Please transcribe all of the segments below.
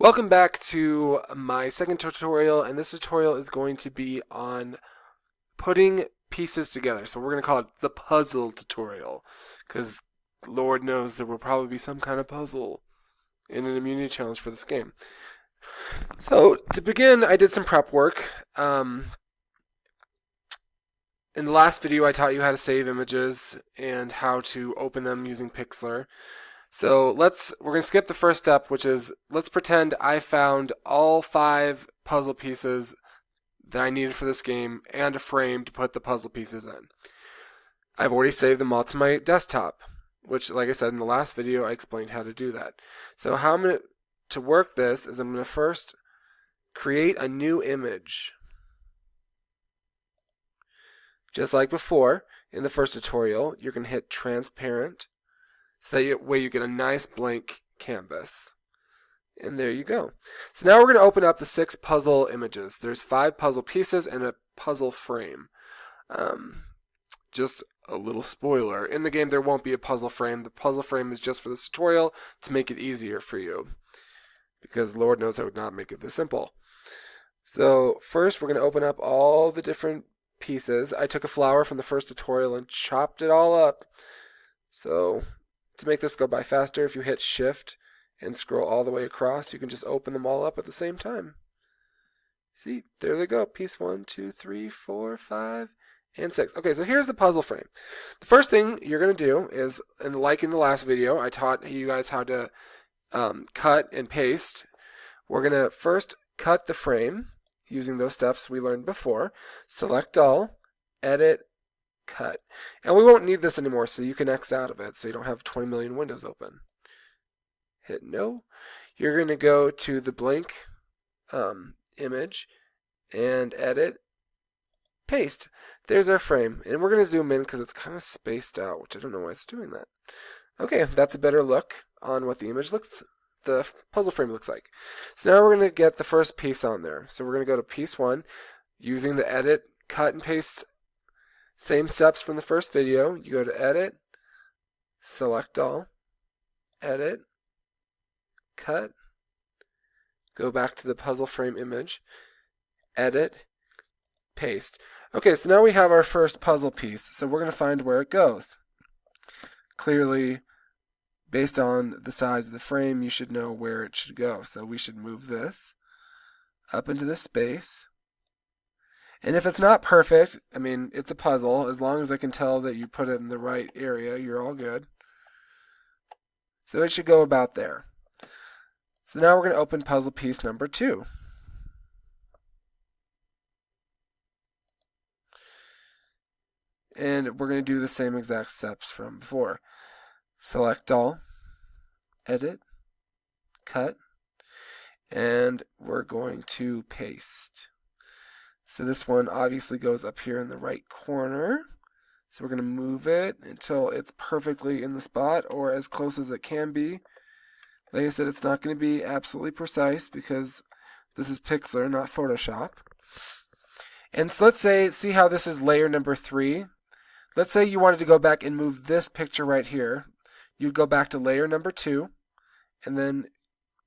Welcome back to my second tutorial, and this tutorial is going to be on putting pieces together. So we're going to call it the puzzle tutorial, because Lord knows there will probably be some kind of puzzle in an immunity challenge for this game. So to begin, I did some prep work. In the last video, I taught you how to save images and how to open them using Pixlr. So we're going to skip the first step, which is let's pretend I found all 5 puzzle pieces that I needed for this game and a frame to put the puzzle pieces in. I've already saved them all to my desktop, which, like I said in the last video, I explained how to do that. So how I'm going to work this is I'm going to first create a new image. Just like before, in the first tutorial, you're going to hit transparent, so that way you get a nice blank canvas. And there you go. So now we're going to open up the 6 puzzle images. There's 5 puzzle pieces and a puzzle frame. Just a little spoiler. In the game there won't be a puzzle frame. The puzzle frame is just for this tutorial to make it easier for you. Because Lord knows I would not make it this simple. So first we're going to open up all the different pieces. I took a flower from the first tutorial and chopped it all up. So to make this go by faster, if you hit Shift and scroll all the way across, you can just open them all up at the same time. See, there they go. Piece 1, 2, 3, 4, 5, and 6. Okay, so here's the puzzle frame. The first thing you're going to do is, and like in the last video, I taught you guys how to cut and paste. We're going to first cut the frame using those steps we learned before. Select all, edit, cut. And we won't need this anymore, so you can X out of it so you don't have 20 million windows open. Hit no. You're going to go to the blank image and edit, paste. There's our frame. And we're going to zoom in because it's kind of spaced out, which I don't know why it's doing that. Okay, that's a better look on what the puzzle frame looks like. So now we're going to get the first piece on there. So we're going to go to piece 1 using the edit, cut, and paste. Same steps from the first video. You go to edit, select all, edit, cut, go back to the puzzle frame image, edit, paste. Okay, so now we have our first puzzle piece. So we're going to find where it goes. Clearly, based on the size of the frame, you should know where it should go. So we should move this up into this space. And if it's not perfect, I mean, it's a puzzle. As long as I can tell that you put it in the right area, you're all good. So it should go about there. So now we're going to open puzzle piece number 2. And we're going to do the same exact steps from before. Select all, edit, cut, and we're going to paste. So this one obviously goes up here in the right corner. So we're going to move it until it's perfectly in the spot or as close as it can be. Like I said, it's not going to be absolutely precise because this is Pixlr, not Photoshop. And so let's say, see how this is layer number 3? Let's say you wanted to go back and move this picture right here. You'd go back to layer number 2, and then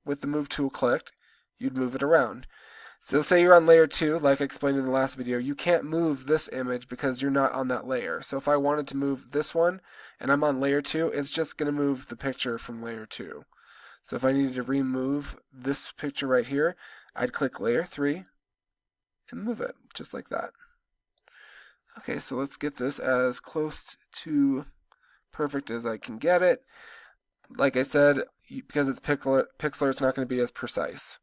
with the move tool clicked, you'd move it around. So say you're on layer 2, like I explained in the last video, you can't move this image because you're not on that layer. So if I wanted to move this one, and I'm on layer 2, it's just going to move the picture from layer 2. So if I needed to remove this picture right here, I'd click layer 3 and move it, just like that. Okay, so let's get this as close to perfect as I can get it. Like I said, because it's Pixlr, it's not going to be as precise.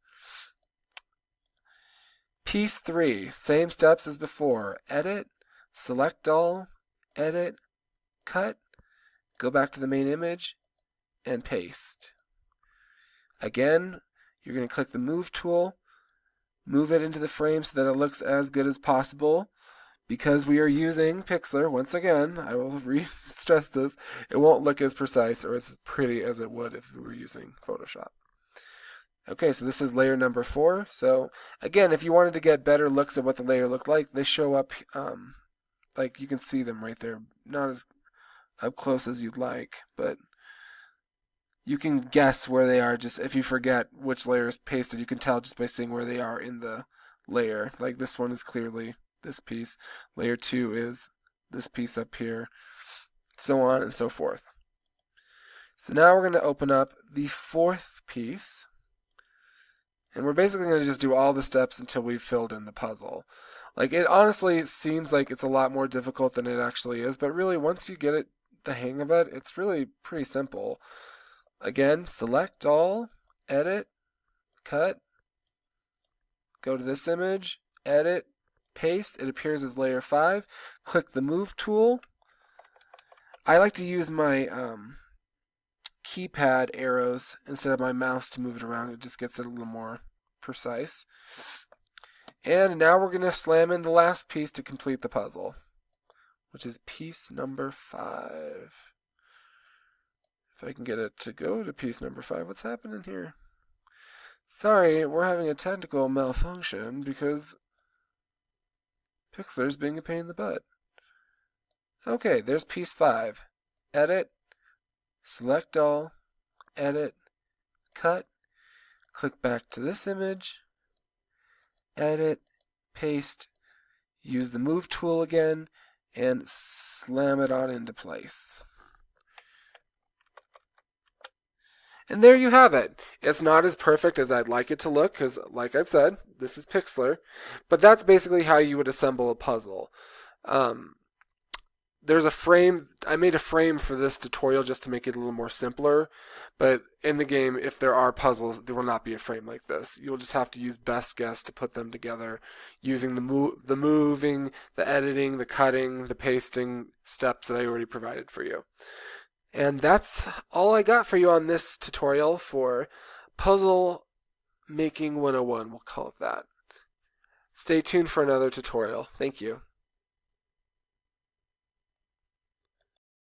Piece 3, same steps as before. Edit, select all, edit, cut, go back to the main image, and paste. Again, you're going to click the Move tool, move it into the frame so that it looks as good as possible. Because we are using Pixlr, once again, I will re-stress this, it won't look as precise or as pretty as it would if we were using Photoshop. Okay, so this is layer number 4. So again, if you wanted to get better looks at what the layer looked like, they show up, like you can see them right there. Not as up close as you'd like, but you can guess where they are. Just if you forget which layer is pasted, you can tell just by seeing where they are in the layer. Like this one is clearly this piece. Layer 2 is this piece up here, so on and so forth. So now we're going to open up the 4th piece, and we're basically going to just do all the steps until we've filled in the puzzle. Like, it honestly seems like it's a lot more difficult than it actually is, but really once you get the hang of it, it's really pretty simple. Again, select all, edit, cut, go to this image, edit, paste. It appears as layer 5. Click the move tool. I like to use my keypad arrows instead of my mouse to move it around. It just gets it a little more precise. And now we're going to slam in the last piece to complete the puzzle, which is piece number 5. If I can get it to go to piece number 5, what's happening here? Sorry, we're having a technical malfunction because Pixlr's being a pain in the butt. Okay, there's piece 5. Edit, select all, edit, cut, click back to this image, edit, paste, use the move tool again, and slam it on into place. And there you have it. It's not as perfect as I'd like it to look, because like I've said, this is Pixlr, but that's basically how you would assemble a puzzle. There's a frame. I made a frame for this tutorial just to make it a little more simpler, but in the game, if there are puzzles, there will not be a frame like this. You'll just have to use best guess to put them together using the moving, the editing, the cutting, the pasting steps that I already provided for you. And that's all I got for you on this tutorial for Puzzle Making 101, we'll call it that. Stay tuned for another tutorial. Thank you.